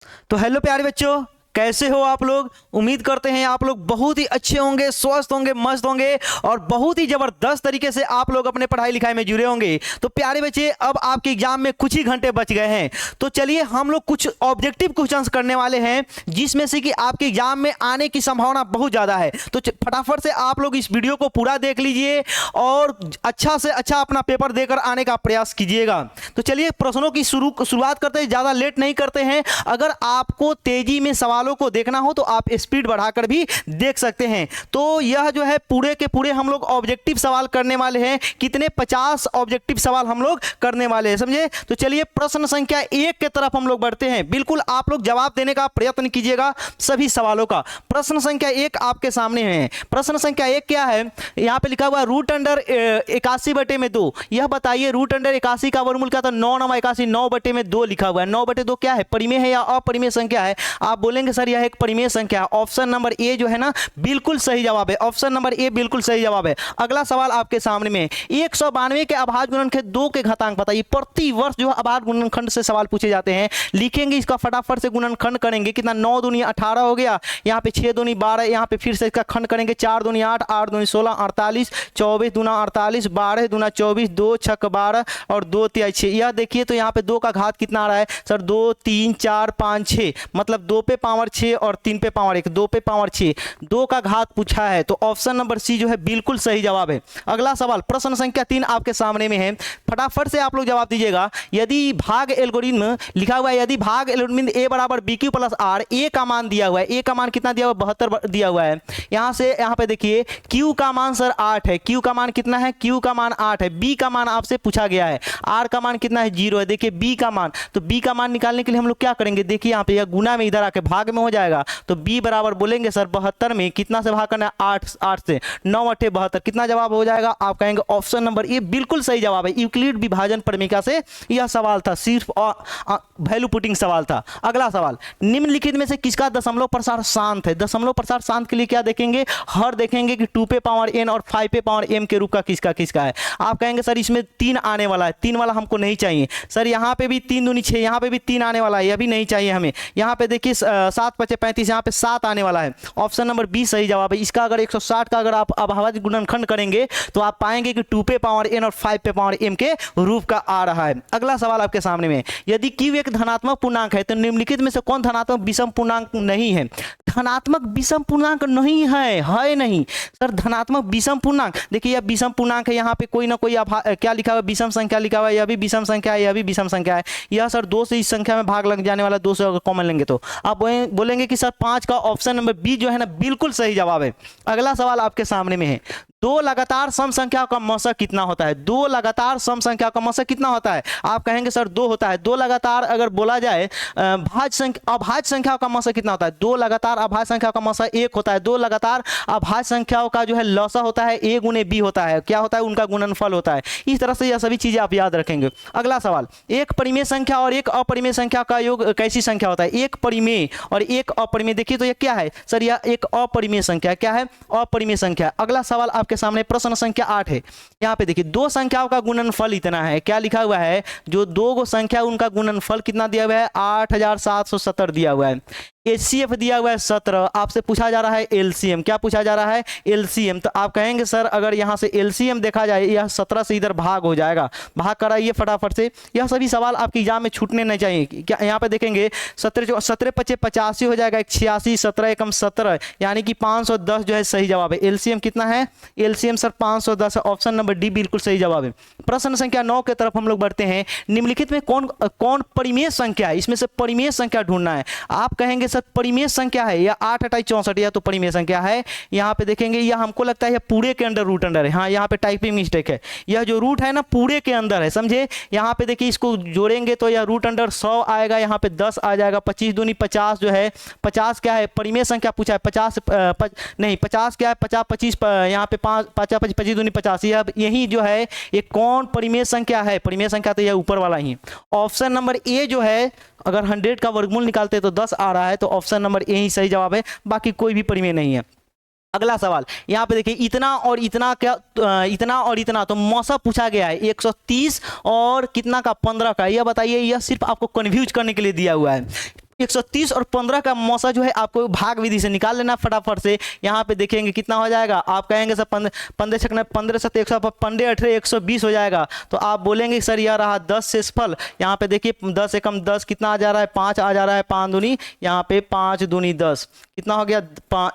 तो हेलो प्यारे बच्चों, कैसे हो आप लोग। उम्मीद करते हैं आप लोग बहुत ही अच्छे होंगे, स्वस्थ होंगे, मस्त होंगे और बहुत ही जबरदस्त तरीके से आप लोग अपने पढ़ाई लिखाई में जुड़े होंगे। तो प्यारे बच्चे, अब आपके एग्जाम में कुछ ही घंटे बच गए हैं, तो चलिए हम लोग कुछ ऑब्जेक्टिव क्वेश्चंस करने वाले हैं जिसमें से कि आपके एग्जाम में आने की संभावना बहुत ज़्यादा है। तो फटाफट से आप लोग इस वीडियो को पूरा देख लीजिए और अच्छा से अच्छा अपना पेपर देकर आने का प्रयास कीजिएगा। तो चलिए प्रश्नों की शुरुआत करते हैं, ज़्यादा लेट नहीं करते हैं। अगर आपको तेजी में सवालों को देखना हो तो आप स्पीड बढ़ाकर भी देख सकते हैं। तो यह जो है पूरे के पूरे हम लोग ऑब्जेक्टिव सवाल करने वाले हैं। कितने? 50 ऑब्जेक्टिव सवाल हम लोग करने वाले हैं, समझे। तो चलिए प्रश्न संख्या 1 के तरफ हम लोग बढ़ते हैं। बिल्कुल आप लोग जवाब देने का प्रयत्न कीजिएगा सभी सवालों का। प्रश्न संख्या 1 आपके सामने है। प्रश्न संख्या 1 क्या है? यहां पे लिखा हुआ रूट अंडर 81/2। यह बताइए रूट अंडर 81 का वर्गमूल क्या था? 9 9 81, 9/2 लिखा हुआ है। 9/2 क्या है? परिमेय है या अपरिमेय संख्या है? आप बोलेंगे सर यह एक परिमेय संख्या है। ऑप्शन नंबर ए जो है ना बिल्कुल सही जवाब है। ऑप्शन नंबर ए बिल्कुल सही जवाब है। अगला सवाल आपके सामने में 192 के अभाज्य गुणनखंड 2 के घातांक बताइए। प्रति वर्ष जो अभाज्य गुणनखंड से सवाल पूछे जाते हैं, लिखेंगे इसका फटाफट से गुणनखंड करेंगे। कितना? 9 दूनी 18 हो गया, यहाँ पे 6 दूनी 12, यहाँ पे फिर से इसका खंड करेंगे। 4 दूनी 8, 8 दूनी 16, 48, 24 दूना 48, 12 दूना 24, 2 छक 12 और 2 तिहाई 6। यह देखिए तो यहाँ पे 2 का घात कितना आ रहा है सर? 2 3 4 5 6, मतलब 2 पे पावर 6 और 3 पे पावर 1, 2 पे पावर 6, 2 का घात पूछा है। तो ऑप्शन नंबर सी जो है बिल्कुल सही जवाब है। अगला सवाल प्रश्न संख्या 3 आपके सामने में है। फटाफट से आप लोग जवाब दीजिएगा। यदि भाग एल्गोरिथम लिखा हुआ है, यदि भाग एल्गोरिथम ए बराबर बी क्यू प्लस आर, ए का मान दिया हुआ है। ए का मान कितना दिया हुआ? 72 दिया हुआ है। यहाँ से यहाँ पे देखिए क्यू का मान सर 8 है। क्यू का मान कितना है? क्यू का मान 8 है। बी का मान आपसे पूछा गया है। आर का मान कितना है? 0 है। देखिए बी का मान, तो बी का मान निकालने के लिए हम लोग क्या करेंगे? देखिए यहाँ पे यह गुना में इधर आके भाग में हो जाएगा। तो बी बराबर बोलेंगे सर 72 में कितना से भाग करना है? 8 से। 9 8 72, कितना जवाब हो जाएगा? आप कहेंगे ऑप्शन नंबर ए बिल्कुल सही जवाब है। यूक्लिड विभाजन प्रमेय से यह सवाल था, सिर्फ वैल्यू पुटिंग सवाल था। अगला सवाल, निम्नलिखित में से किसका दशमलव प्रसार शांत है? दशमलव प्रसार शांत के लिए क्या देखेंगे? हर देखेंगे कि 2 पे पावर n और 5 पे पावर m के रूप का किसका किसका है। आप कहेंगे सर इसमें 3 आने वाला है, 3 वाला हमको नहीं चाहिए। सर यहाँ पे भी 3 दूनी 6, यहाँ पे भी 3 आने वाला है, यह भी नहीं चाहिए हमें। यहाँ पे देखिए 7 5 35, यहाँ पे 7 आने वाला है। ऑप्शन नंबर बी सही जवाब है। इसका अगर 160 का अगर आप अभाज्य गुणनखंड करेंगे तो आप पाएंगे कि 2 पे पावर n और 5 पे पावर m के रूप का आ रहा है। अगला सवाल आपके सामने में, यदि q एक धनात्मक पूर्णांक है तो निम्नलिखित में से कौन धनात्मक विषम पूर्णांक नहीं है? धनात्मक विषम पूर्णांक नहीं है नहीं सर। धनात्मक विषम पूर्णांक, देखिए यह विषम पूर्णांक है। यहाँ पे कोई ना कोई क्या लिखा हुआ? विषम संख्या लिखा हुआ है। यह भी विषम संख्या है, यह भी विषम संख्या है। यह सर 2 से इस संख्या में भाग लग जाने वाला, 2 से अगर कॉमन लेंगे तो आप बोलेंगे कि सर 5 का ऑप्शन नंबर बी जो है ना बिल्कुल सही जवाब है। अगला सवाल आपके सामने में है, 2 लगातार सम संख्याओं का मौसा कितना होता है? 2 लगातार सम संख्याओं का मौसा कितना होता है? आप कहेंगे सर 2 होता है। 2 लगातार अगर बोला जाए अभाज्य संख्याओं का मौसा कितना होता है? 2 लगातार अभाज्य संख्याओं का मौसा 1 होता है। 2 लगातार अभाज्य संख्याओं का जो है लौसा होता है a गुने b होता है। क्या होता है? उनका गुणनफल होता है। इस तरह से यह सभी चीजें आप याद रखेंगे। अगला सवाल, एक परिमेय संख्या और एक अपरिमेय संख्या का योग कैसी संख्या होता है? एक परिमेय और एक अपरिमेय, देखिए तो यह क्या है सर? यह एक अपरिमेय संख्या। क्या है? अपरिमेय संख्या। अगला सवाल आपके सामने प्रश्न संख्या 8 है। यहाँ पे देखिए 2 संख्याओं का गुणनफल इतना है। क्या लिखा हुआ है? जो 2 गो संख्या उनका गुणनफल कितना दिया हुआ है? 8770 दिया हुआ है। HCF दिया हुआ है 17। आपसे पूछा जा रहा है LCM। क्या पूछा जा रहा है? LCM। तो आप कहेंगे सर अगर यहाँ से LCM देखा जाए, यह 17 से इधर भाग हो जाएगा। भाग कराइए फटाफट से। यह सभी सवाल आपके एग्जाम में छूटने नहीं चाहिए। क्या यहाँ पे देखेंगे 17 पचे 85 हो जाएगा, 86, 17 एकम 17, यानी कि 510 जो है सही जवाब है। LCM कितना है? LCM sir 510। Option number D बिल्कुल सही जवाब है। प्रश्न संख्या 9 के तरफ हम लोग बढ़ते हैं। निम्नलिखित में कौन कौन परिमेय संख्या है? इसमें से परिमेय संख्या ढूंढना है। आप कहेंगे सर परिमेय संख्या है या 8 28 64, या तो परिमेय संख्या है। यहाँ पे देखेंगे यह हमको लगता है यह पूरे के अंदर रूट अंडर है। हाँ, यहाँ पे टाइपिंग मिस्टेक है। यह जो रूट है ना पूरे के अंदर है, समझे। यहाँ पे देखिए इसको जोड़ेंगे तो यह रूट अंडर 100 आएगा, यहाँ पे 10 आ जाएगा। 25 दूनी 50 जो है, 50 क्या है? परिमेय संख्या पूछा है। 50 नहीं 50 क्या है? 50 25 यहाँ पे 5 5 25 दूनी 50। यही जो है ये कौन परिमेय संख्या है? परिमेय संख्या तो यह ऊपर वाला ही। ऑप्शन नंबर ए जो है, अगर 100 का वर्गमूल निकालते तो 10 आ रहा है, तो ऑप्शन नंबर ए ही सही जवाब है। बाकी कोई भी परिमेय नहीं है। अगला सवाल यहाँ पे देखिए इतना और इतना क्या, इतना और इतना तो मौसा पूछा गया है 130 और कितना का 15 का। यह बताइए, यह सिर्फ आपको कन्फ्यूज करने के लिए दिया हुआ है। 130 और 15 का मौसा जो है आपको भाग विधि से निकाल लेना फटाफट से। यहाँ पे देखेंगे कितना हो जाएगा, आप कहेंगे सर 15 7 100 15 18 120 हो जाएगा। तो आप बोलेंगे सर यह रहा 10 शेषफल। यहाँ पे देखिए 10 एकम 10 कितना आ जा रहा है, 5 आ जा रहा है, 5 दूनी, यहाँ पे 5 दूनी 10 कितना हो गया,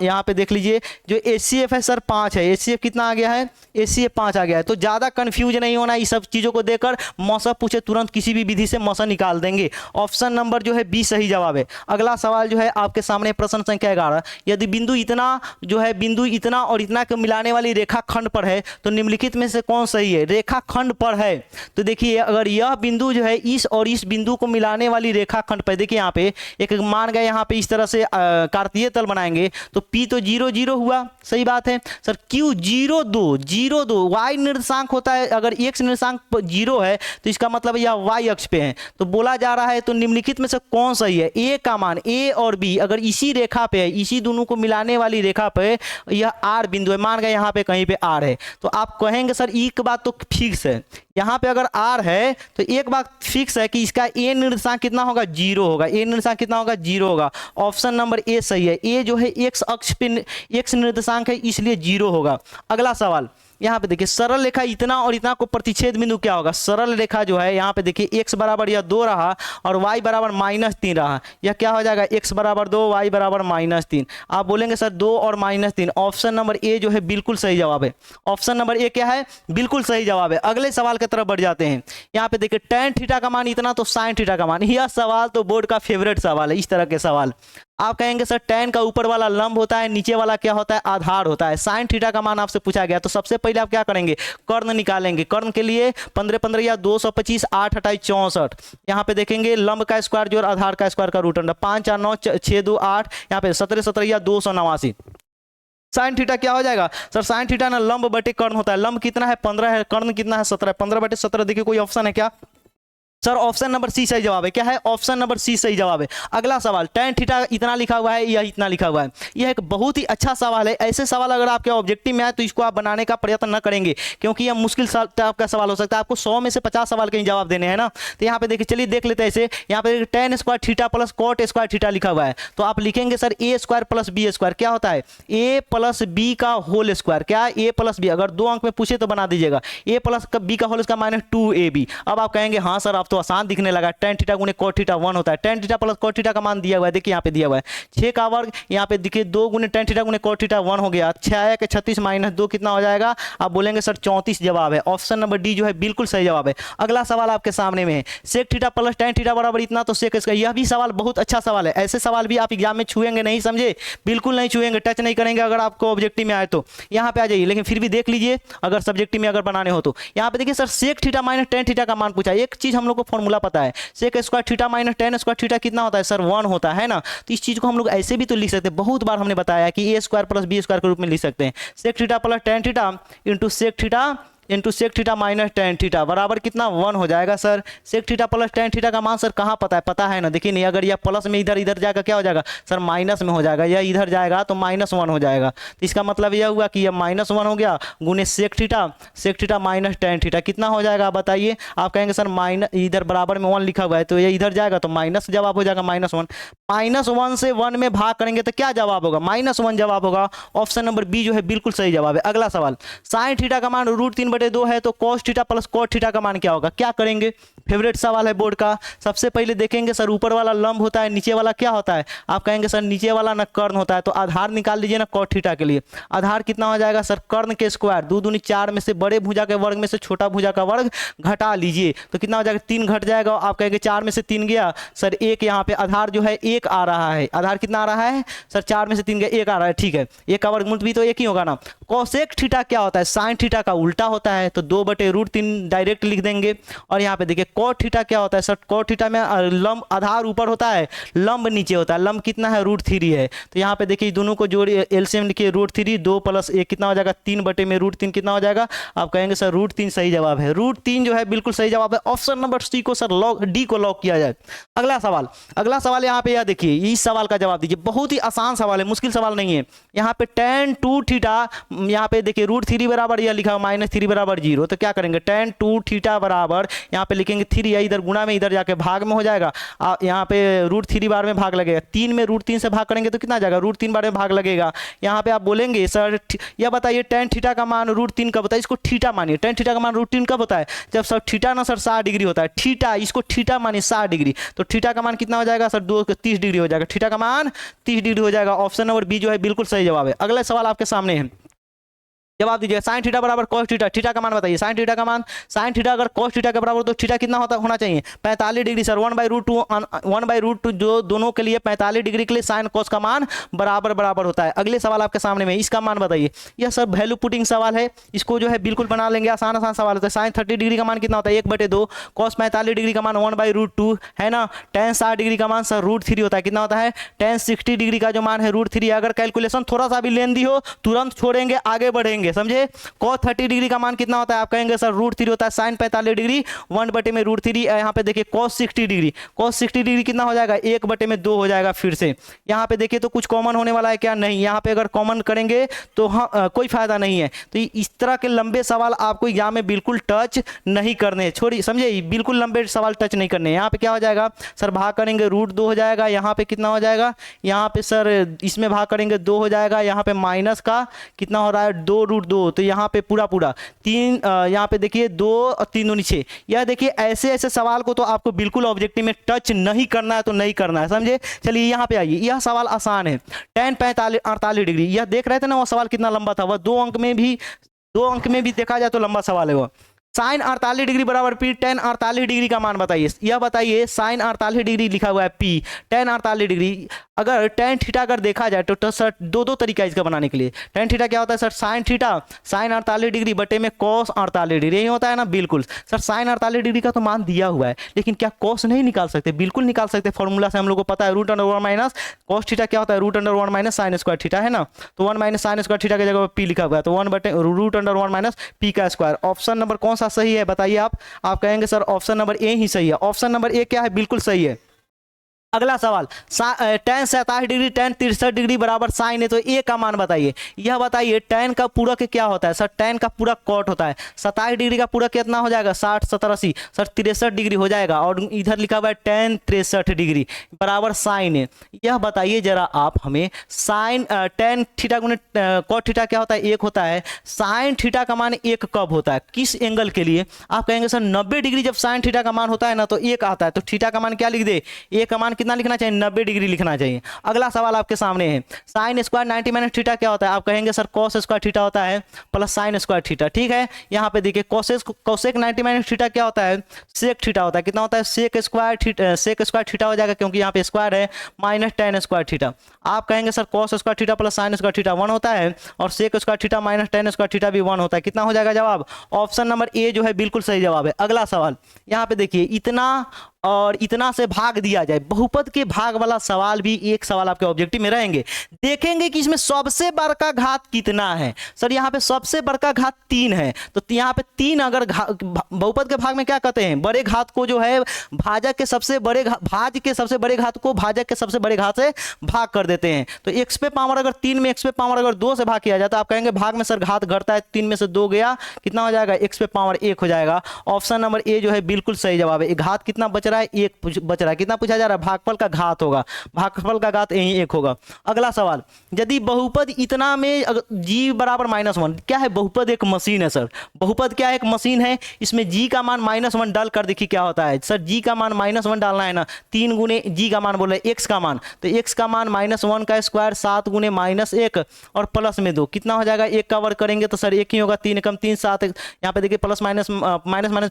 यहाँ पे देख लीजिए जो HCF है सर 5 है, HCF कितना आ गया है, HCF 5 आ गया है। तो ज़्यादा कन्फ्यूज नहीं होना, इस सब चीज़ों को देकर मौसा पूछे तुरंत किसी भी विधि से मौसा निकाल देंगे। ऑप्शन नंबर जो है बी सही जवाब है। अगला सवाल जो है आपके सामने प्रश्न संख्या 11, यदि बिंदु इतना जो है बिंदु इतना और इतना को मिलाने वाली रेखा खंड पर है तो निम्नलिखित में से कौन सही है। रेखा खंड पर है तो देखिए अगर यह बिंदु जो है इस और इस बिंदु को मिलाने वाली रेखा खंड पर, देखिए यहाँ पे एक मान गए, यहाँ पे इस तरह से कार्तीय तल बनाएंगे तो P तो 0 0 हुआ, सही बात है सर। Q 0 2 y निर्देशांक होता है, अगर x निर्देशांक 0 है तो इसका मतलब यह y अक्ष पे है। तो बोला जा रहा है तो निम्नलिखित में से कौन सही है। A का मान A और B अगर इसी रेखा पे है, इसी दोनों को मिलाने वाली रेखा पे यह R बिंदु है, मान गए यहाँ पे कहीं पे R है, तो आप कहेंगे सर एक बात तो फिक्स है, यहाँ पे अगर R है तो एक बात फिक्स है कि इसका A निर्देशांक कितना होगा, 0 होगा। A निर्देशांक कितना होगा, 0 होगा। ऑप्शन नंबर ए सही है। A जो है x अक्ष पे x निर्देशांक है इसलिए 0 होगा। अगला सवाल यहाँ पे देखिए सरल रेखा इतना और इतना को प्रतिच्छेद बिंदु क्या होगा। सरल रेखा जो है यहाँ पे देखिए x बराबर यह 2 रहा और y बराबर -3 रहा, यह क्या हो जाएगा, x बराबर 2 y बराबर -3। आप बोलेंगे सर 2 और -3, ऑप्शन नंबर ए जो है बिल्कुल सही जवाब है। ऑप्शन नंबर ए क्या है, बिल्कुल सही जवाब है। अगले सवाल की तरफ बढ़ जाते हैं। यहाँ पे देखिए tan थीटा का मान इतना तो sin थीटा का मान, यह सवाल तो बोर्ड का फेवरेट सवाल है। इस तरह के सवाल आप कहेंगे सर tan का ऊपर वाला लंब होता है, नीचे वाला क्या होता है, आधार होता है। sin थीटा का मान आपसे पूछा गया तो सबसे पहले आप क्या करेंगे, कर्ण निकालेंगे। कर्ण के लिए 15 15 या 225 8 28 64, यहाँ पे देखेंगे लंब का स्क्वायर जोड़ आधार का स्क्वायर का रूट अंडर 5 4 9 6 2 8, यहाँ पे 17 17 या 289। साइन थीटा क्या हो जाएगा सर, साइन थीटा ना लंब बटे कर्ण होता है। लंब कितना है 15 है, कर्ण कितना है 17 है, 15 बटे 17। देखिए कोई ऑप्शन है क्या सर, ऑप्शन नंबर सी सही जवाब है। क्या है, ऑप्शन नंबर सी सही जवाब है। अगला सवाल tan थीटा इतना लिखा हुआ है या इतना लिखा हुआ है, यह एक बहुत ही अच्छा सवाल है। ऐसे सवाल अगर आपके ऑब्जेक्टिव में आए तो इसको आप बनाने का प्रयत्न न करेंगे क्योंकि यह मुश्किल टाइप का सवाल हो सकता है। आपको 100 में से 50 सवाल के जवाब देने हैं ना। तो यहाँ पे देखिए चलिए देख लेते हैं ऐसे। यहाँ पे tan square theta plus cot square theta लिखा हुआ है तो आप लिखेंगे sir a square plus b square क्या होता है, a प्लस b का होल स्क्वायर। क्या a प्लस b, अगर 2 अंक में पूछे तो बना दीजिएगा a प्लस b का होल स्क्वायर -2ab। अब आप कहेंगे हाँ सर आप तो आसान दिखने लगा, tan थीटा गुने cot थीटा 1 होता है। tan theta plus cot theta का मान दिया हुआ है, देखिए यहाँ पे दिया हुआ है 6 का वर्ग, यहाँ पे देखिए 2 गुने tan थीटा गुने cot थीटा 1 हो गया, 6 के 36 -2 कितना हो जाएगा। आप बोलेंगे सर 34 जवाब है। ऑप्शन नंबर डी जो है बिल्कुल सही जवाब है। अगला सवाल आपके सामने में है, sec theta plus tan theta बराबर इतना तो sec इसका, यह भी सवाल बहुत अच्छा सवाल है। ऐसे सवाल भी आप एग्जाम में छुएंगे नहीं, समझे, बिल्कुल नहीं छुएंगे, टच नहीं करेंगे अगर आपको ऑब्जेक्टिव में आए तो। यहाँ पे आ जाइए, लेकिन फिर भी देख लीजिए अगर सब्जेक्टिव में अगर बनाने हो तो। यहाँ पे देखिए sir sec theta minus tan theta का मान पूछा है। एक चीज हम लोग को फॉर्मूला पता है, sec square theta minus tan square theta कितना होता है सर, 1 होता है ना। तो इस चीज को हम लोग ऐसे भी तो लिख सकते हैं, बहुत बार हमने बताया कि a square plus b square के रूप में लिख सकते हैं। sec theta plus tan theta into sec theta minus tan theta बराबर कितना 1 हो जाएगा sir. sec theta plus tan theta का मान सर कहाँ पता है, पता है ना। देखिए नहीं, अगर यह प्लस में इधर इधर जाएगा क्या हो जाएगा सर, माइनस में हो जाएगा। यह इधर जाएगा तो -1 हो जाएगा। तो इसका मतलब यह हुआ कि यह -1 हो गया गुने sec theta minus tan theta कितना हो जाएगा बताइए। आप कहेंगे सर माइनस, इधर बराबर में 1 लिखा हुआ है तो यह इधर जाएगा तो माइनस जवाब हो जाएगा, -1। -1 से 1 में भाग करेंगे तो क्या जवाब होगा, -1 जवाब होगा। ऑप्शन नंबर बी जो है बिल्कुल सही जवाब है। अगला सवाल, साइन थीटा का मान √3/2 है तो cos theta plus cot theta का मान क्या होगा। क्या करेंगे, फेवरेट सवाल है बोर्ड का। सबसे पहले देखेंगे सर ऊपर वाला लंब होता है, नीचे वाला क्या होता है। आप कहेंगे सर नीचे वाला ना कर्ण होता है तो आधार निकाल लीजिए ना cot थीटा के लिए। आधार कितना हो जाएगा सर, कर्ण के स्क्वायर 2 दूनी 4 में से बड़े भुजा के वर्ग में से छोटा भुजा का वर्ग घटा लीजिए तो कितना हो जाएगा, 3 घट जाएगा। आप कहेंगे 4 में से 3 गया सर, 1 यहाँ पे आधार जो है 1 आ रहा है। आधार कितना आ रहा है सर, 4 में से 3 गया 1 आ रहा है, ठीक है। 1 का वर्गमूल भी तो 1 ही होगा ना। कोसेक थीटा क्या होता है, साइन थीटा का उल्टा होता है तो 2/√3 डायरेक्ट लिख देंगे। और यहाँ पे देखिए cot थीटा क्या होता है सर, cot थीटा में लंब आधार ऊपर होता है, लंब नीचे होता है। लंब कितना है, √3 है। तो यहाँ पे देखिए दोनों को जोड़िए, एलसीएम लिखिए √3, 2 + 1 कितना हो जाएगा 3/√3 कितना हो जाएगा। आप कहेंगे सर √3 सही जवाब है। √3 जो है बिल्कुल सही जवाब है। ऑप्शन नंबर सी को सर लॉक, डी को लॉक किया जाए। अगला सवाल यहाँ पे यह देखिए, इस सवाल का जवाब दीजिए। बहुत ही आसान सवाल है, मुश्किल सवाल नहीं है। यहाँ पे tan 2 थीटा, यहाँ पे देखिए √3 बराबर यह लिखा हुआ -3 बराबर 0, तो क्या करेंगे tan 2 थीटा बराबर यहाँ पे लिखेंगे 3, या इधर गुणा में इधर जाके भाग में हो जाएगा। यहाँ पे √3 बार में भाग लगेगा, 3 में √3 से भाग करेंगे तो कितना आ जाएगा, √3 बार में भाग लगेगा। यहाँ पे आप बोलेंगे सर यह बताइए tan थीटा का मान √3 कब होता है, इसको थीटा मानिए। tan थीटा का मान √3 कब होता है, जब सर थीटा ना सर 60 डिग्री होता है, थीटा, इसको थीटा मानिए 60 डिग्री, तो थीटा का मान कितना हो जाएगा सर 30 डिग्री हो जाएगा, थीटा का मान 30 डिग्री हो जाएगा। ऑप्शन नंबर बी जो है बिल्कुल सही जवाब है। अगला सवाल आपके सामने है, जवाब दीजिए। साइन थीटा बराबर कॉस थीटा, थीटा का मान बताइए। साइन थीटा का मान, साइन थीटा अगर कॉस थीटा के बराबर तो थीटा कितना होना चाहिए, 45 डिग्री सर। 1/√2 जो दोनों के लिए 45 डिग्री के लिए साइन कॉस का मान बराबर होता है। अगले सवाल आपके सामने में, इसका मान बताइए। यह सर वैल्यू पुटिंग सवाल है, इसको जो है बिल्कुल बना लेंगे, आसान सवाल होता है। साइन 30 डिग्री का मान कितना होता है, 1/2, कॉस 45 डिग्री का मान 1/√2 है ना। tan 60 डिग्री का मान सर √3 होता है, कितना होता है, tan 60 डिग्री का जो मान है √3। अगर कैलकुलेशन थोड़ा सा भी लेंदी हो तुरंत छोड़ेंगे, आगे बढ़ेंगे, समझे। cos 30 डिग्री का मान कितना होता है, आप कहेंगे सर √3 होता है। साइन 45 डिग्री 1/√3, यहाँ पे देखिए cos 60 डिग्री, cos 60 डिग्री कितना हो जाएगा, 1/2 हो जाएगा। फिर से यहाँ पे देखिए तो कुछ कॉमन होने वाला है क्या, नहीं। यहाँ पे अगर कॉमन करेंगे तो हाँ कोई फायदा नहीं है। तो इस तरह के लंबे सवाल आपको एग्जाम में बिल्कुल टच नहीं करने, छोड़िए, समझे, बिल्कुल लंबे सवाल टच नहीं करने। यहाँ पे क्या हो जाएगा सर, भाग करेंगे √2 हो जाएगा, यहाँ पे कितना हो जाएगा, यहाँ पे सर इसमें भाग करेंगे 2 हो जाएगा, यहाँ पे माइनस का कितना हो रहा है 2√2, तो यहाँ पे पूरा 3, यहाँ पे देखिए 2 और 3 दूनी 6। यह देखिए ऐसे सवाल को तो आपको बिल्कुल ऑब्जेक्टिव में टच नहीं करना है, तो नहीं करना है, समझे। चलिए यहाँ पे आइए, यह सवाल आसान है। tan 48 डिग्री, यह देख रहे थे ना वो सवाल कितना लंबा था, वह 2 अंक में भी देखा जाए तो लंबा सवाल है वो। साइन 48 डिग्री बराबर पी, tan 48 डिग्री का मान बताइए। यह बताइए, साइन 48 डिग्री लिखा हुआ है पी, tan 48 डिग्री। अगर tan थीटा अगर देखा जाए तो सर दो तरीका है इसका बनाने के लिए। tan थीटा क्या होता है sir, sine theta sine 48 degree बटे में cos 48 डिग्री, यही होता है ना, बिल्कुल। सर साइन 48 डिग्री का तो मान दिया हुआ है, लेकिन क्या cos नहीं निकाल सकते, बिल्कुल निकाल सकते। फॉर्मूला से हम लोग को पता है, √1 माइनस cos थीटा क्या होता है, √1 माइनस साइन स्क्वायर थीटा, है ना। तो 1 माइनस साइन स्क्वायर थीटा की जगह पी लिखा हुआ है, तो 1/√1 माइनस पी का स्क्वायर। ऑप्शन नंबर कौन सा सही है बताइए आप कहेंगे सर ऑप्शन नंबर ए ही सही है। ऑप्शन नंबर ए क्या है, बिल्कुल सही है। अगला सवाल, tan 67 डिग्री tan 63 डिग्री बराबर साइन है, तो ए का मान बताइए। यह बताइए tan का पूरक क्या होता है सर, tan का पूरक कॉट होता है। 27 डिग्री का पूरक कितना हो जाएगा, 60 70 80 सर 63 डिग्री हो जाएगा। और इधर लिखा हुआ है tan 63 डिग्री बराबर साइन है। यह बताइए जरा आप हमें, साइन tan थीटा गुने कॉट थीटा क्या होता है, 1 होता है। साइन थीटा का मान 1 कब होता है, किस एंगल के लिए, आप कहेंगे सर 90 डिग्री जब साइन थीटा का मान होता है ना तो 1 आता है, तो थीटा का मान क्या लिख दे, ए का मान कितना लिखना चाहिए, 90 डिग्री लिखना चाहिए। अगला सवाल आपके सामने है, साइन स्क्वायर 90 माइनस थीटा क्या होता है, आप कहेंगे सर कॉस स्क्वायर थीटा होता है प्लस साइन स्क्वायर थीटा, ठीक है। यहाँ पे देखिए कोसेक 90 माइनस थीटा क्या होता है, सेक थीटा होता है, कितना होता है, सेक स्क्वायर थीटा हो जाएगा, क्योंकि यहाँ पे स्क्वायर है, माइनस tan स्क्वायर थीटा। आप कहेंगे sir cos square theta plus sine square theta 1 होता है, और sec square theta minus tan square theta भी 1 होता है। कितना हो जाएगा जवाब, ऑप्शन नंबर ए जो है बिल्कुल सही जवाब है। अगला सवाल, यहाँ पे देखिए इतना और इतना से भाग दिया जाए, बहुपद के भाग वाला सवाल भी एक सवाल आपके ऑब्जेक्टिव में रहेंगे। देखेंगे कि इसमें सबसे बड़का घात कितना है। सर यहाँ पे सबसे बड़का घात 3 है, तो यहाँ पे 3 अगर बहुपद के भाग में क्या कहते हैं, बड़े घात को जो है भाजक के सबसे बड़े भाज के सबसे बड़े घात को भाजक के सबसे बड़े घात से भाग कर देते हैं। तो x पे पावर अगर 3 में x पे पावर अगर 2 से भाग किया जाता है, आप कहेंगे भाग में सर घात घटता है, 3 में से 2 गया, कितना हो जाएगा, x पे पावर 1 हो जाएगा। ऑप्शन नंबर ए जो है बिल्कुल सही जवाब है। घात कितना बच रहा है, 1 बच रहा है। कितना पूछा जा रहा है, भागफल का घात होगा, भागफल का घात यही 1 होगा। अगला सवाल, यदि बहुपद इतना में g बराबर -1, क्या है, बहुपद एक मशीन है सर, बहुपद क्या है, एक मशीन है। इसमें g का मान -1 डाल कर देखिए क्या होता है सर, g का मान -1 डालना है ना, 3 गुने g का मान बोल रहे x का मान, तो x का मान -1 का स्क्वायर 7 गुने -1 और प्लस में 2, कितना हो जाएगा, 1 का वर्ग करेंगे तो सर 1 ही होगा, 3 एकम 3 7, यहाँ पे देखिए प्लस माइनस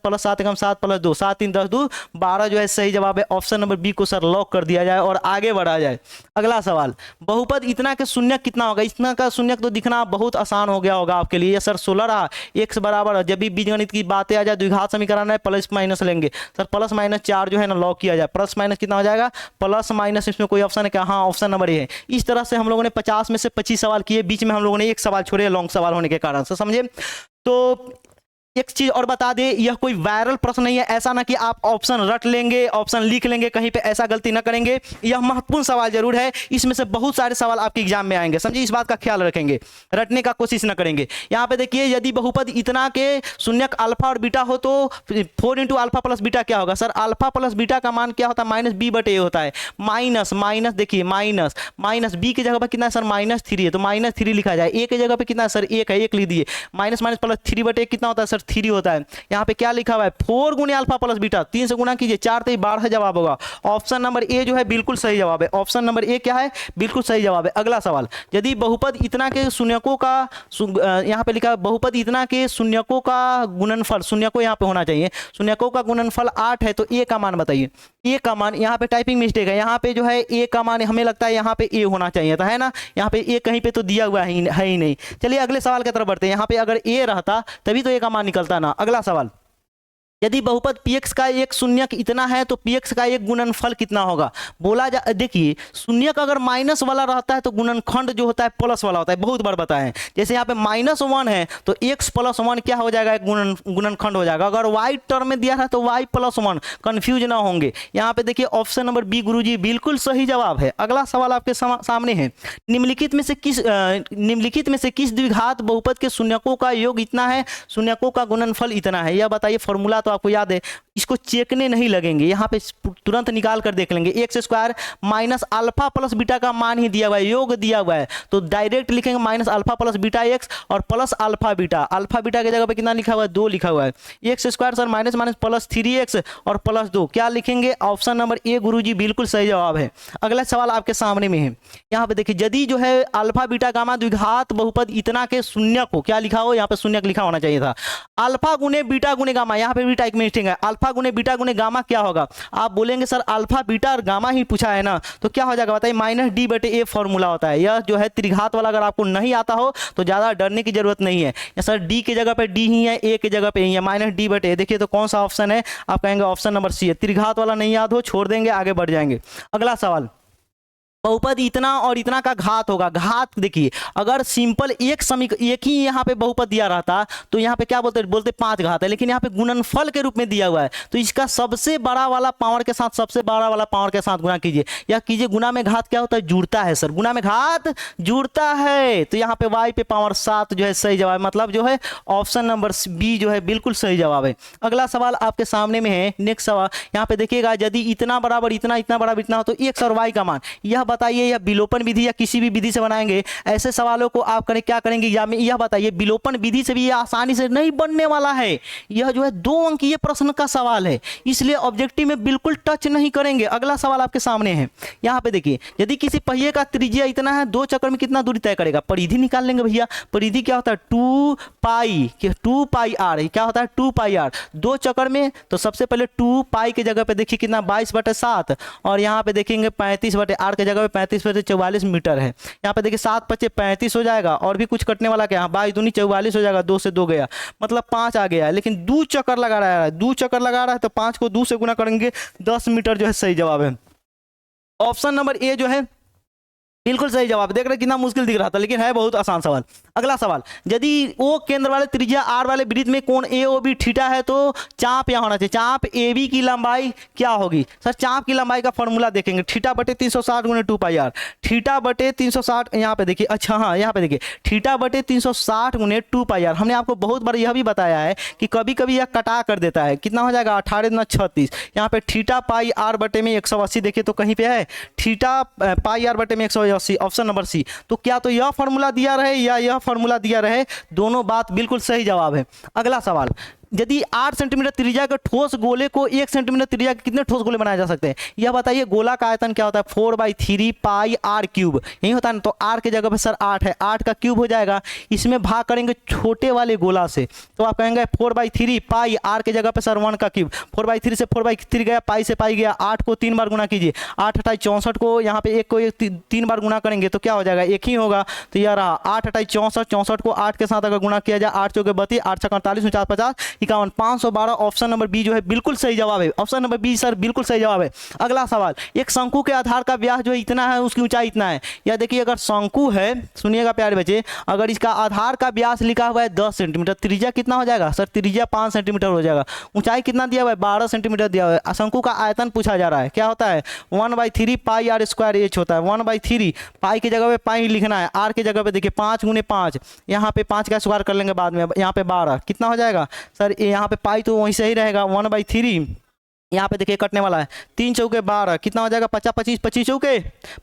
प्लस 7 एकम 7 प्लस 2 7 3 10 2 12 जो है सही जवाब है। ऑप्शन नंबर बी को सर लॉक कर दिया जाए और आगे बढ़ा जाए। अगला सवाल, बहुपद इतना के शून्यक कितना होगा, इतना का शून्यक तो दिखना बहुत आसान हो गया होगा आपके लिए। सर 16 रहा, x बराबर, जब भी बीजगणित की बातें आ जाए द्विघात समीकरण है, प्लस माइनस लेंगे सर, प्लस माइनस 4 जो है ना लॉक किया जाए, प्लस माइनस कितना हो जाएगा, प्लस माइनस, इसमें कोई ऑप्शन है क्या, हाँ ऑप्शन नंबर ए है। इस तरह से हम लोगों ने 50 में से 25 सवाल किए, बीच में हम लोगों ने एक सवाल छोड़े लॉन्ग सवाल होने के कारण से, समझे। तो एक चीज और बता दे, यह कोई वायरल प्रश्न नहीं है, ऐसा ना कि आप ऑप्शन रट लेंगे, ऑप्शन लिख लेंगे, कहीं पे ऐसा गलती ना करेंगे। यह महत्वपूर्ण सवाल जरूर है, इसमें से बहुत सारे सवाल आपके एग्जाम में आएंगे, समझिए, इस बात का ख्याल रखेंगे, रटने का कोशिश ना करेंगे। यहाँ पे देखिए, यदि बहुपद इतना के शून्यक अल्फा और बीटा हो तो 4 इंटू अल्फा प्लस बीटा क्या होगा? सर अल्फा प्लस बीटा का मान क्या होता है? माइनस बी बटे ए होता है। माइनस माइनस देखिए, माइनस माइनस बी की जगह पर कितना है सर? -3 है, तो -3 लिखा जाए। ए की जगह पे कितना है सर? 1 है, 1 लिख दिए। माइनस माइनस प्लस 3 बटे कितना होता है सर? 3 होता है। यहाँ पे क्या लिखा हुआ है? 4 गुने अल्फा प्लस बीटा, 3 से गुना कीजिए, 4 3 12 जवाब होगा। ऑप्शन नंबर ए जो है बिल्कुल सही जवाब है। ऑप्शन नंबर ए क्या है? बिल्कुल सही जवाब है। अगला सवाल, यदि बहुपद इतना के शून्यकों का यहाँ पे लिखा है बहुपद इतना के शून्यकों का गुणनफल, शून्यकों यहाँ पे होना चाहिए, शून्यकों का गुणनफल 8 है, तो ए का मान बताइए। ए का मान, यहाँ पे टाइपिंग मिस्टेक है, यहाँ पे जो है ए का मान हमें लगता है यहाँ पे ए होना चाहिए था, है ना? यहाँ पे ए कहीं पे तो दिया हुआ है ही नहीं। चलिए अगले सवाल की तरफ बढ़ते हैं। यहाँ पे अगर ए रहता तभी तो ए का मान निकलता ना। अगला सवाल, यदि बहुपद px का एक शून्यक इतना है तो px का एक गुणनफल कितना होगा? बोला जा, देखिए शून्यक अगर माइनस वाला रहता है तो गुणनखंड जो होता है प्लस वाला होता है, बहुत बार बताएं। जैसे यहाँ पे -1 है तो x + 1 क्या हो जाएगा? गुणनखंड हो जाएगा। अगर y टर्म में दिया है तो y + 1, कंफ्यूज ना होंगे। यहाँ पे देखिए ऑप्शन नंबर बी गुरुजी बिल्कुल सही जवाब है। अगला सवाल आपके सामने है, निम्नलिखित में से किस द्विघात बहुपद के शून्यकों का योग इतना है, शून्यकों का गुणनफल इतना है? यह बताइए। फॉर्मूला तो आपको याद है, इसको चेकने नहीं लगेंगे, यहाँ पे तुरंत निकाल कर देख लेंगे। x² minus alpha plus beta का मान ही दिया हुआ है, योग दिया हुआ है, तो डायरेक्ट लिखेंगे minus alpha plus beta x और plus alpha beta. Alpha beta की जगह पे कितना लिखा हुआ है? 2 लिखा हुआ है। x² sir minus minus plus 3x और प्लस 2, क्या लिखेंगे? ऑप्शन नंबर ए गुरुजी बिल्कुल सही जवाब है। अगला सवाल आपके सामने में है, यहाँ पे देखिए, यदि जो है अल्फा बीटा गामा द्विघात बहुपद इतना के शून्य को, क्या लिखा हो? यहाँ पे शून्य लिखा होना चाहिए था। अल्फा गुने बीटा गुने गामा, यहाँ पे बीटा एक मिनटिंग है, अल्फा गुने बीटा गुने गामा क्या होगा? आप बोलेंगे सर अल्फा बीटा और गामा ही पूछा है ना, तो क्या हो जाएगा बताइए? -d बटे ए फॉर्मूला होता है। यह जो है त्रिघात वाला अगर आपको नहीं आता हो तो ज़्यादा डरने की जरूरत नहीं है। या सर डी की जगह पे डी ही है, ए की जगह पे ही है, -d बटे ए। देखिए तो कौन सा ऑप्शन है? आप कहेंगे ऑप्शन नंबर सी है। त्रिघात वाला नहीं याद हो, छोड़ देंगे, आगे बढ़ जाएंगे। अगला सवाल, बहुपद इतना और इतना का घात होगा। घात देखिए, अगर सिंपल एक ही यहाँ पे बहुपद दिया रहता तो यहाँ पे क्या बोलते 5 घात है, लेकिन यहाँ पे गुणनफल के रूप में दिया हुआ है, तो इसका सबसे बड़ा वाला पावर के साथ सबसे बड़ा वाला पावर के साथ गुणा कीजिए, या कीजिए। गुणा में घात क्या होता है? जुड़ता है सर, गुणा में घात जुड़ता है, तो यहाँ पे y पे पावर 7 जो है सही जवाब, मतलब जो है ऑप्शन नंबर बी जो है बिल्कुल सही जवाब है। अगला सवाल आपके सामने में है, नेक्स्ट सवाल, यहाँ पे देखिएगा, यदि इतना बराबर इतना, इतना बराबर इतना हो तो x और y का मान, यह बताइए। या विलोपन विधि या किसी भी विधि से बनाएंगे ऐसे सवालों को, आप क्या करेंगे या में? यह बताइए, विलोपन विधि से भी ये आसानी से नहीं बनने वाला है। यह जो है 2 अंकीय प्रश्न का सवाल है, इसलिए ऑब्जेक्टिव में बिल्कुल टच नहीं करेंगे। अगला सवाल आपके सामने है, यहाँ पे देखिए, यदि किसी पहिए का त्रिज्या इतना है, 2 चक्कर में कितना दूरी तय करेगा? परिधि निकाल लेंगे भैया। परिधि क्या होता है? 2 पाई r, क्या होता है? 2 पाई r। 2 चक्कर में तो सबसे पहले 2 पाई की जगह पे देखिए कितना 22/7, और यहाँ पे देखेंगे 35/r की जगह पे 35/44 मीटर है। यहाँ पे देखिए 7 × 5 = 35 हो जाएगा, और भी कुछ कटने वाला क्या? 22 दूनी 44 हो जाएगा, 2 से 2 गया, मतलब 5 आ गया है। लेकिन 2 चक्कर लगा रहा है, 2 चक्कर लगा रहा है, तो 5 को 2 से गुना करेंगे, 10 मीटर जो है सही जवाब है। ऑप्शन नंबर ए जो है बिल्कुल सही जवाब। देख रहे कितना मुश्किल दिख रहा था, लेकिन है बहुत आसान सवाल। अगला सवाल, यदि ओ केंद्र वाले त्रिज्या r वाले वृत्त में कोण AOB थीटा है तो चाप यहाँ होना चाहिए। चाप AB की लंबाई क्या होगी? सर चाप की लंबाई का फॉर्मूला देखेंगे, थीटा बटे 360 गुने 2 पाई r। थीटा बटे 360, यहाँ पे देखिए, अच्छा हाँ यहाँ पे देखिए, थीटा बटे 360 गुने 2 पाई r। हमने आपको बहुत बार यह भी बताया है कि कभी कभी यह कटा कर देता है। कितना हो जाएगा? 18 × 36। यहाँ पे थीटा पाई r बटे में 180, देखिए तो कहीं पे है थीटा पाई r बटे में 180, ऑप्शन नंबर सी। तो क्या तो यह फॉर्मूला दिया रहे या यह फॉर्मूला दिया रहे, दोनों बात बिल्कुल सही जवाब है। अगला सवाल, यदि 8 सेंटीमीटर त्रिज्या के ठोस गोले को 1 सेंटीमीटर त्रिज्या के कितने ठोस गोले बनाए जा सकते हैं? यह बताइए। गोला का आयतन क्या होता है? 4/3 पाई r क्यूब, यही होता है ना। तो r के जगह पे सर 8 है, 8 का क्यूब हो जाएगा। इसमें भाग करेंगे छोटे वाले गोला से, तो आप कहेंगे 4/3 पाई, r के जगह पे सर 1 का क्यूब, 4/3 से 4/3 गया, पाई से पाई गया, 8 को 3 बार गुना कीजिए, 8 × 64 को यहाँ पे 1 को 3 बार गुना करेंगे तो क्या हो जाएगा? 1 ही होगा। तो यह रहा 8 × 64, 64 को 8 के साथ अगर गुना किया जाए, 8 × 4 = 32, 8 × 48, 49, 50, 51, 512 ऑप्शन नंबर बी जो है बिल्कुल सही जवाब है। ऑप्शन नंबर बी सर बिल्कुल सही जवाब है। अगला सवाल, एक शंकु के आधार का व्यास जो है इतना है, उसकी ऊंचाई इतना है। या देखिए अगर शंकु है, सुनिएगा प्यारे बच्चे, अगर इसका आधार का व्यास लिखा हुआ है 10 सेंटीमीटर, त्रिज्या कितना हो जाएगा सर? त्रिज्या 5 सेंटीमीटर हो जाएगा। ऊंचाई कितना दिया हुआ है? 12 सेंटीमीटर दिया हुआ है। शंकु का आयतन पूछा जा रहा है, क्या होता है? 1/3 पाई आर स्क्वायर एच होता है। 1/3 पाई की जगह पे पाई लिखना है, आर की जगह पे देखिए 5 × 5, यहाँ पे 5 का स्क्वायर कर लेंगे बाद में, यहाँ पे 12 कितना हो जाएगा सर? यहाँ पे पाई तो वहीं से ही रहेगा 1/3, यहाँ पे देखिए कटने वाला है, 3 चौके 12 कितना हो जाएगा? 50 25 25 चौके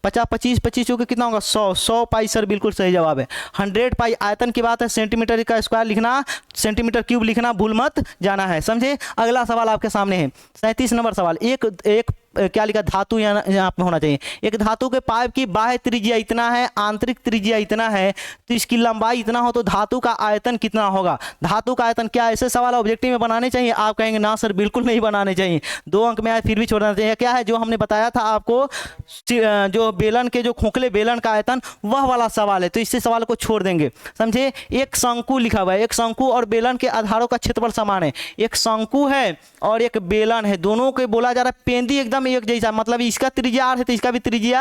50 25 25 चौके कितना होगा? 100 पाई सर बिल्कुल सही जवाब है। 100 पाई आयतन की बात है, सेंटीमीटर का स्क्वायर लिखना, सेंटीमीटर क्यूब लिखना भूल मत जाना है, समझे। अगला सवाल आपके सामने है 37 नंबर सवाल। एक क्या लिखा? धातु यहाँ पे होना चाहिए। एक धातु के पाइप की बाह्य त्रिज्या इतना है, आंतरिक त्रिज्या इतना है, तो इसकी लंबाई इतना हो तो धातु का आयतन कितना होगा? धातु का आयतन, क्या ऐसे सवाल ऑब्जेक्टिव में बनाने चाहिए? आप कहेंगे ना सर बिल्कुल नहीं बनाने चाहिए, 2 अंक में आए फिर भी छोड़ना चाहिए। क्या है जो हमने बताया था आपको, जो बेलन के जो खोखले बेलन का आयतन, वह वाला सवाल है, तो इससे सवाल को छोड़ देंगे, समझे। एक शंकु लिखा हुआ है, एक शंकु और बेलन के आधारों का क्षेत्रफल समान है। एक शंकु है और एक बेलन है, दोनों के बोला जा रहा है पेंदी एकदम एक जैसा, मतलब इसका त्रिज्या आर है तो इसका भी त्रिज्या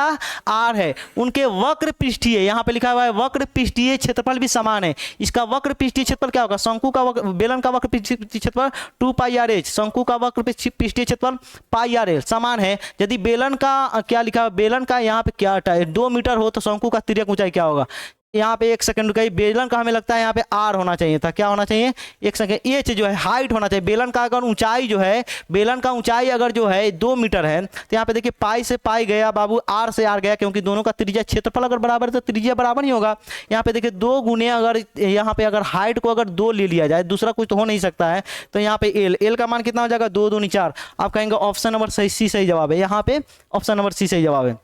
आर है। उनके वक्र पृष्ठीय, यहाँ पे लिखा हुआ है वक्र पृष्ठीय क्षेत्रफल भी समान है। इसका वक्र पृष्ठीय क्षेत्रफल क्या होगा? शंकु का बेलन का वक्र पृष्ठीय क्षेत्रफल 2 पाई आर एच, शंकु का वक्र पृष्ठीय क्षेत्रफल पाई आर एल समान है। यदि बेलन का क्या लिखा है? बेलन का यहाँ पे क्या 2 मीटर हो तो शंकु का तिर्यक ऊंचाई क्या होगा? यहाँ पे 1 सेकंड रुकिए, बेलन का हमें लगता है यहाँ पे आर होना चाहिए था, क्या होना चाहिए? 1 सेकंड, एच जो है हाइट होना चाहिए। बेलन का अगर ऊंचाई जो है, बेलन का ऊंचाई अगर जो है 2 मीटर है, तो यहाँ पे देखिए पाई से पाई गया बाबू, आर से आर गया, क्योंकि दोनों का त्रिज्या क्षेत्रफल अगर बराबर है तो त्रिज्या बराबर ही होगा। यहाँ पे देखिए 2 गुने, अगर यहाँ पे अगर हाइट को अगर 2 ले लिया जाए, दूसरा कुछ तो हो नहीं सकता है, तो यहाँ पे एल का मान कितना हो जाएगा? 2 दूनी 4। आप कहेंगे ऑप्शन नंबर सी सही जवाब है, यहाँ पे ऑप्शन नंबर सी सही जवाब है।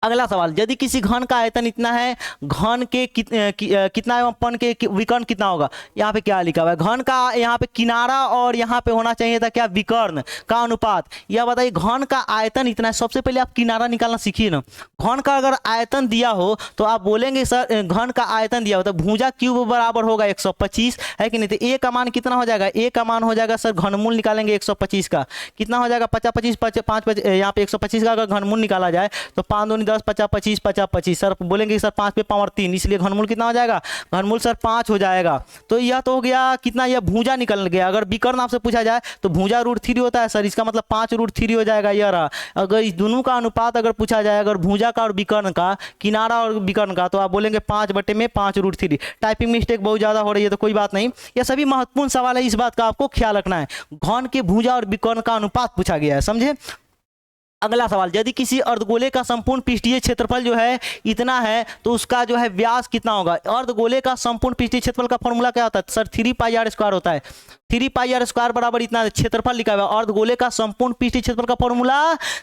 अगला सवाल, यदि किसी घन का आयतन इतना है, घन के कितना एवं पन के विकर्ण कितना होगा? यहाँ पे क्या लिखा हुआ है? घन का यहाँ पे किनारा और यहाँ पे होना चाहिए था क्या? विकर्ण का अनुपात। यह बताइए घन का आयतन इतना है, सबसे पहले आप किनारा निकालना सीखिए ना। घन का अगर आयतन दिया हो तो आप बोलेंगे सर घन का आयतन दिया हो तो भुजा क्यूब बराबर होगा 125, है कि नहीं? तो ए का मान कितना हो जाएगा? ए का मान हो जाएगा सर, घनमूल निकालेंगे 125 का, कितना हो जाएगा? 50 25 5 यहाँ पे 125 का अगर घनमूल निकाला जाए तो 5 दूनी 10 50 25 50 25, सर बोलेंगे सर 5 पे पावर 3, इसलिए घनमूल कितना हो जाएगा? घनमूल सर 5 हो जाएगा। तो यह तो हो गया कितना? यह भुजा निकल गया। अगर विकर्ण आपसे पूछा जाए तो भुजा √3 होता है सर, इसका मतलब 5 √3 हो जाएगा यह रहा। अगर इस दोनों का अनुपात अगर पूछा जाए, अगर भुजा का और विकर्ण का, किनारा और विकर्ण का, तो आप बोलेंगे 5/5 √3। टाइपिंग मिस्टेक बहुत ज़्यादा हो रही है तो कोई बात नहीं, यह सभी महत्वपूर्ण सवाल है, इस बात का आपको ख्याल रखना है। घन के भुजा और विकर्ण का अनुपात पूछा गया है, समझे। अगला सवाल, यदि किसी अर्धगोले का संपूर्ण पृष्ठीय क्षेत्रफल जो है इतना है तो उसका जो है व्यास कितना होगा? अर्धगोले का संपूर्ण पृष्ठीय क्षेत्रफल का फॉर्मूला क्या होता है सर? 3 पाई आर स्क्वायर होता है। 3 पाई आर स्क्वायर बराबर इतना क्षेत्रफल लिखा हुआ है। अर्धगोले का संपूर्ण पृष्ठीय क्षेत्रफल का formula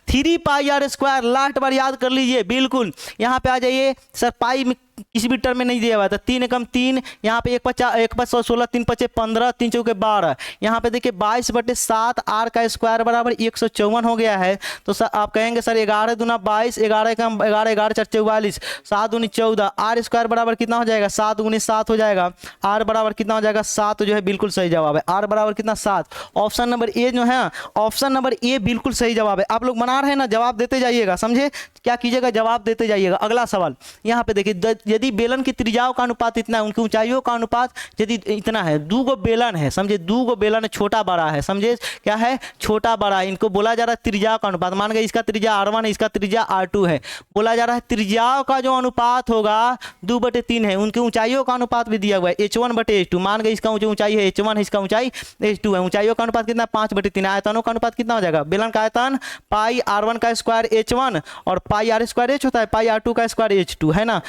3 pi r square. Last बार याद कर लीजिए, बिल्कुल यहाँ पे आ जाइए सर। पाई में किसी भी टर्म में नहीं दिया हुआ था, 3 एकम 3, यहाँ पे 1/16, 3 × 5 = 15, 3 × 4 = 12, यहाँ पे देखिए 22/7 आर का स्क्वायर बराबर 154 हो गया है। तो सर आप कहेंगे सर 11 दूना 22, 11 एकम 11, 11 × 4 = 44, 7 दूनी 14, आर स्क्वायर बराबर कितना हो जाएगा? 7 × 7 हो जाएगा। आर बराबर कितना हो जाएगा? 7 जो है बिल्कुल सही जवाब है। आर बराबर कितना? 7। ऑप्शन नंबर ए जो है, ऑप्शन नंबर ए बिल्कुल सही जवाब है। आप लोग बना रहे हैं ना, जवाब देते जाइएगा, समझे। क्या कीजिएगा? जवाब देते जाइएगा। अगला सवाल यहाँ पे देखिए, यदि बेलन की त्रिज्याओं का अनुपात इतना है, उनकी ऊंचाइयों का अनुपात यदि इतना है, 2 गो बेलन है, समझे, 2 गो बेलन है, छोटा बड़ा है, समझे, क्या है? छोटा बड़ा है। इनको बोला जा रहा है त्रिज्याओं का अनुपात। मान गए इसका त्रिज्या R1 है, इसका त्रिज्या R2 है। बोला जा रहा है त्रिज्याओं का जो अनुपात होगा 2/3 है। उनकी ऊंचाइयों का अनुपात भी दिया हुआ है H1/H2। मान गए इसका ऊंचाई है H1 है, इसका ऊंचाई H2 है। ऊंचाइयों का अनुपात कितना? 5/3। आयतनों का अनुपात कितना हो जाएगा? बेलन का आयतन पाई R1 का स्क्वायर H1 और पाई R स्क्वायर H होता है, पाई R2 का स्क्वायर H2, है ना।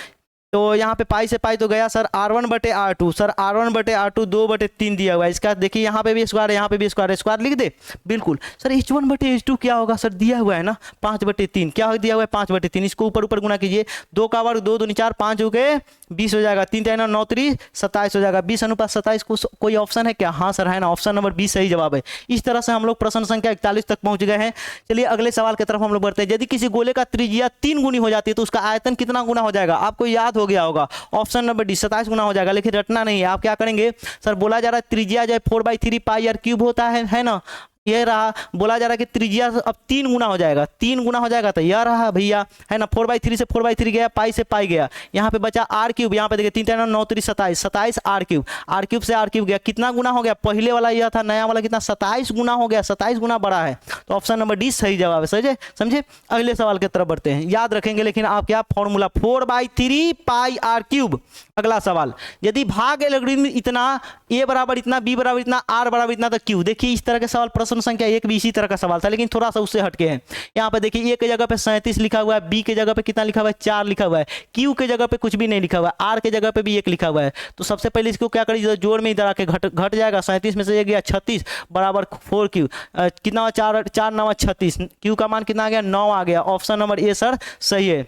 तो यहाँ पे पाई से पाई तो गया सर, R1/R2, सर R1/R2 2/3 दिया हुआ है। इसका देखिए यहाँ पे भी स्क्वायर है, यहाँ पे भी स्क्वायर है, स्क्वायर लिख दे, बिल्कुल। सर H1/H2 क्या होगा सर? दिया हुआ है ना 5/3, क्या दिया हुआ है? 5/3। इसको ऊपर ऊपर गुना कीजिए, 2 का वर्ग 2 दूनी 4, 5 हो गए 20 हो जाएगा, 3 × 9 = 3 27 हो जाएगा। 20:27 को कोई ऑप्शन है क्या? हाँ सर है ना, ऑप्शन नंबर 20 सही जवाब है। इस तरह से हम लोग प्रश्न संख्या 41 तक पहुंच गए हैं। चलिए अगले सवाल की तरफ हम लोग बढ़ते हैं। यदि किसी गोले का त्रिज्या 3 गुनी हो जाती है तो उसका आयतन कितना गुना हो जाएगा? आपको याद याद हो गया होगा। ऑप्शन नंबर डी 27 गुना हो जाएगा, लेकिन रटना नहीं है। आप क्या करेंगे सर, बोला जा रहा है त्रिज्या जो है 4/3 पाई आर क्यूब होता है ना, ये रहा। बोला जा रहा है कि त्रिज्या अब 3 गुना हो जाएगा, 3 गुना हो जाएगा तो यह रहा भैया, है ना। 4/3 से 4/3 गया, पाई से पाई गया, यहाँ पे बचा आर क्यूब। यहाँ पे देखिए 3 3 9 3 27, 27 आर क्यूब, आर क्यूब से आर क्यूब गया, कितना गुना हो गया? पहले वाला यह था, नया वाला कितना? 27 गुना हो गया, 27 गुना बड़ा है। तो ऑप्शन नंबर डी सही जवाब है। समझे समझे। अगले सवाल की तरफ बढ़ते हैं, याद रखेंगे लेकिन आप क्या फॉर्मूला 4/3 पाई आर क्यूब। अगला सवाल, यदि भाग एल्गोरिथम इतना, ए बराबर इतना, बी बराबर इतना, आर बराबर इतना तो क्यू। देखिए इस तरह के सवाल प्रश्न संख्या 1 भी इसी तरह का सवाल था, लेकिन थोड़ा सा उससे हटके है। यहाँ पे देखिए ए के जगह पे 37 लिखा हुआ है, बी के जगह पे कितना लिखा हुआ है? 4 लिखा हुआ है, क्यू के जगह पे कुछ भी नहीं लिखा हुआ है, आर के जगह पे भी 1 लिखा हुआ है। तो सबसे पहले इसको क्या करिए, जोड़ में इधर आके घट जाएगा। 37 में से 1 गया 36 बराबर 4 क्यू, कितना? 4 4 9 36, क्यू का मान कितना आ गया? 9 आ गया। ऑप्शन नंबर ए सर सही है।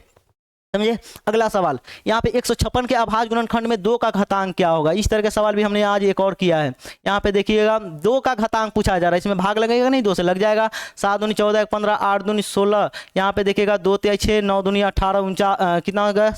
समझे। अगला सवाल, यहाँ पे 156 के अभाज्य गुणनखंड में 2 का घातांक क्या होगा? इस तरह के सवाल भी हमने आज एक और किया है। यहाँ पे देखिएगा 2 का घातांक पूछा जा रहा है, इसमें भाग लगेगा नहीं? 2 से लग जाएगा। 7 दूनी 14, 15, 8 दूनी 16, यहाँ पे देखिएगा 2 3 6, 9 दूनी 18, 49, कितना हो गया?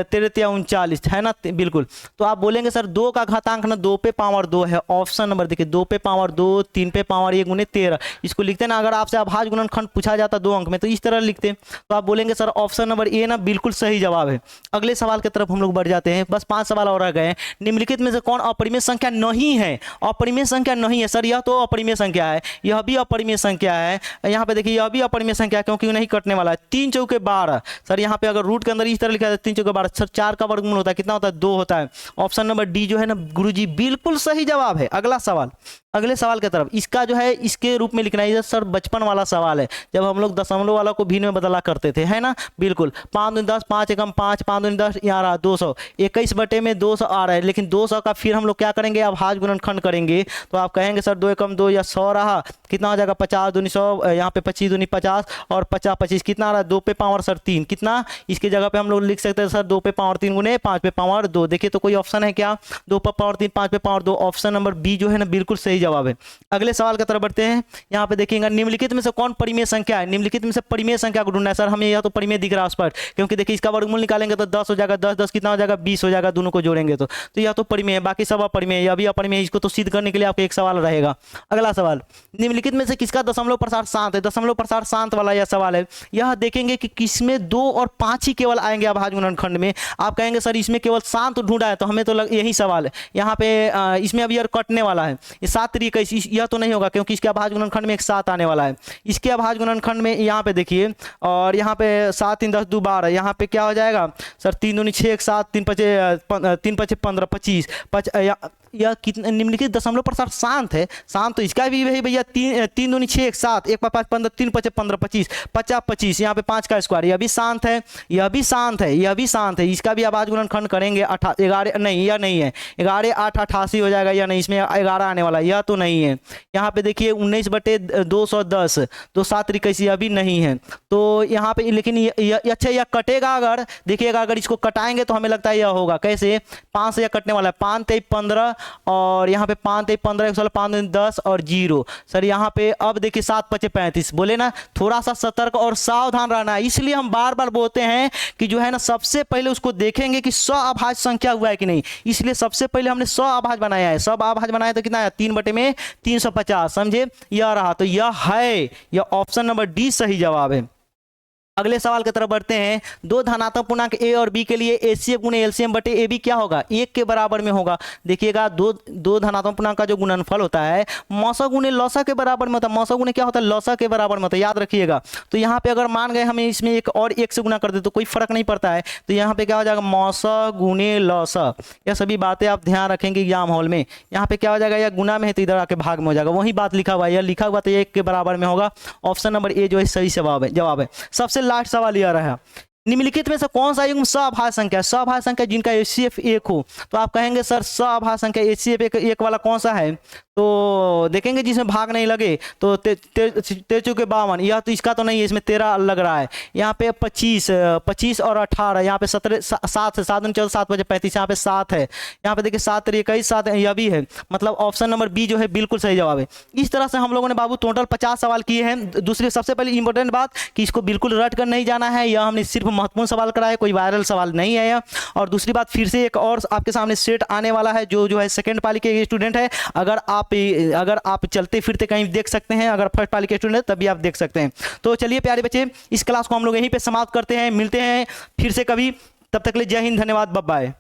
13 39, है ना। बिल्कुल। तो आप बोलेंगे सर 2 का घातांक ना 2 पे पावर 2 है। ऑप्शन नंबर देखिए 2 पे पावर 2, 3 पे पावर 1 गुने 13, इसको लिखते ना। अगर आपसे अभाज्य गुणनखंड पूछा जाता 2 अंक में तो इस तरह लिखते। तो आप बोलेंगे सर ऑप्शन नंबर ए ना बिल्कुल सही जवाब है। अगले सवाल की तरफ हम लोग बढ़ जाते हैं, बस 5 सवाल और रह गए हैं। निम्नलिखित में से कौन अपरिमेय संख्या नहीं है? अपरिमेय संख्या नहीं है सर, यह तो अपरिमेय संख्या है, यह भी अपरिमेय संख्या है। यहाँ पे देखिए यह भी अपरिमेय संख्या है क्योंकि नहीं कटने वाला है। 3 चौके 12 सर, यहाँ पे अगर रूट के अंदर इस तरह लिखा है 3 चौके 12 सर, 4 का वर्गमूल होता है, कितना होता है? 2 होता है। ऑप्शन नंबर डी जो है ना गुरुजी बिल्कुल सही जवाब है। अगला सवाल, अगले सवाल की तरफ, इसका जो है इसके रूप में लिखना है सर, बचपन वाला सवाल है, जब हम लोग दशमलव वाला को भिन्न में बदला करते थे, है ना। बिल्कुल। 5 दूनी 10, 5 एकम 5, 5 दूनी 10, यहाँ रहा 200, 21 बटे में 200 आ रहा है, लेकिन 200 का फिर हम लोग क्या करेंगे? अभाज्य गुणनखंड करेंगे। तो आप कहेंगे सर 2 एकम 2 या 100 रहा, कितना हो जाएगा? 50 दूनी 100, यहाँ पे 25 दूनी 50 और 50 25, कितना आ रहा है? 2 पे पावर सर 3, कितना? इसकी जगह पे हम लोग लिख सकते हैं सर 2 पे पावर 3 गुने 5 पे पावर 2। देखिए तो कोई ऑप्शन है क्या? 2 पे पावर 3, 5 पे पावर 2। ऑप्शन नंबर बी जो है ना बिल्कुल सही जवाब है। अगले सवाल की तरफ बढ़ते हैं। यहाँ पे देखिएगा निम्नलिखित में से कौन परिमेय संख्या है? निम्नलिखित में से परिमेय संख्या को ढूंढना है सर हमें। यह तो परिमेय दिख रहा है उस पर, क्योंकि देखिए इसका वर्गमूल निकालेंगे तो 10 हो जाएगा, 10 10 कितना हो जाएगा? 20 हो जाएगा, दोनों को जोड़ेंगे तो यह तो परिमेय है, बाकी सब अपरिमेय है, यह भी अपरिमेय है। इसको तो सिद्ध करने के लिए आपको एक सवाल रहेगा। अगला सवाल, निम्नलिखित में से किसका दशमलव प्रसार शांत है? दशमलव प्रसार शांत वाला यह सवाल है। यह देखेंगे कि किसमें 2 और 5 ही केवल आएंगे अभाज्य गुणनखंड में। आप कहेंगे सर इसमें केवल शांत ढूंढा है, तो हमें तो यही सवाल है। यहाँ पे इसमें अभी यार कटने वाला है, ये 7 तरीके, यह तो नहीं होगा क्योंकि इसके अभाज्य गुणनखंड में एक 7 आने वाला है। इसके अभाज्य गुणनखंड में यहाँ पे देखिए, और यहाँ पे 7 3 10 2 12, यहाँ पे क्या हो जाएगा सर? 3 दूनी 6, 7 3 5 15 25, यह कितने निम्नलिखित दशमलव प्रसार शांत है? शांत तो इसका भी वही भैया, 3 दूनी 6 7 1 5 15 3 5 15 25 50 25, यहाँ पे 5 का स्क्वायर, यह भी शांत है, यह भी शांत है, यह भी शांत है। इसका भी अभाज्य गुणनखंड करेंगे 11 नहीं, यह नहीं है। 11 8 88 हो जाएगा, यह नहीं, इसमें 11 आने वाला, यह तो नहीं है। यहाँ पे देखिए 19 बटे 210, तो 7 21, यह भी नहीं है। तो यहाँ पे लेकिन अच्छा यह कटेगा अगर, देखिएगा अगर इसको कटाएंगे तो हमें लगता है यह होगा। कैसे? 5 से यह कटने वाला है, 5 3 15 और यहाँ पे 5 3 15 116 5 10 और 0 सर। यहाँ पे अब देखिए 7 5 35, बोले ना थोड़ा सा सतर्क और सावधान रहना है। इसलिए हम बार बार बोलते हैं कि जो है ना सबसे पहले उसको देखेंगे कि स्वअभाज्य संख्या हुआ है कि नहीं। इसलिए सबसे पहले हमने स्वअभाज्य बनाया है। स्वअभाज्य बनाया तो कितना है? 3 बटे में 350, समझे। यह रहा, तो यह है, यह ऑप्शन नंबर डी सही जवाब है। अगले सवाल की तरफ बढ़ते हैं। 2 धनात्मक पूर्णांक ए और बी के लिए एचसीएफ गुणे एलसीएम बटे ए बी क्या होगा? 1 के बराबर में होगा। देखिएगा दो धनात्मक पूर्णांक का जो गुणनफल होता है मौसा गुणे लौसा के बराबर में होता है। मौसा गुणे क्या होता है? लौसा के बराबर में होता है, याद रखिएगा। तो यहाँ पे अगर मान गए हमें इसमें एक और 1 से गुना कर दे तो कोई फर्क नहीं पड़ता है। तो यहाँ पे क्या हो जाएगा? मौसा गुणे लौसा। यह सभी बातें आप ध्यान रखेंगे एग्जाम हॉल में। यहाँ पे क्या हो जाएगा? यह गुना में है तो इधर आके भाग में हो जाएगा, वही बात लिखा हुआ है। यह लिखा हुआ तो 1 के बराबर में होगा। ऑप्शन नंबर ए जो है सही जवाब है। सबसे लास्ट सवाल यह रहा, निम्नलिखित में से कौन सा युग्म सअभाज्य संख्या है? सअभाज्य संख्या जिनका एचसीएफ 1 हो। तो आप कहेंगे सर सअभाज्य संख्या एचसीएफ 1 वाला कौन सा है? तो देखेंगे जिसमें भाग नहीं लगे तो 13 के 52, यह तो इसका तो नहीं है, इसमें 13 लग रहा है। यहाँ पे 25 और 18, यहाँ पे 17 7 7 14 7 बजे 35, यहाँ पे 7 है। यहाँ पे देखिए 7 21 7, यह भी है। मतलब ऑप्शन नंबर बी जो है बिल्कुल सही जवाब है। इस तरह से हम लोगों ने बाबू टोटल 50 सवाल किए हैं। दूसरी सबसे पहले इंपॉर्टेंट बात कि इसको बिल्कुल रट कर नहीं जाना है, यह हमने सिर्फ महत्वपूर्ण सवाल करा है, कोई वायरल सवाल नहीं है यह। और दूसरी बात, फिर से एक और आपके सामने सेट आने वाला है जो है सेकंड पाली के स्टूडेंट है, अगर आप चलते फिरते कहीं देख सकते हैं, अगर फर्स्ट पाली के स्टूडेंट तभी आप देख सकते हैं। तो चलिए प्यारे बच्चे, इस क्लास को हम लोग यहीं पे समाप्त करते हैं, मिलते हैं फिर से कभी, तब तक के लिए जय हिंद, धन्यवाद, बाय बाय।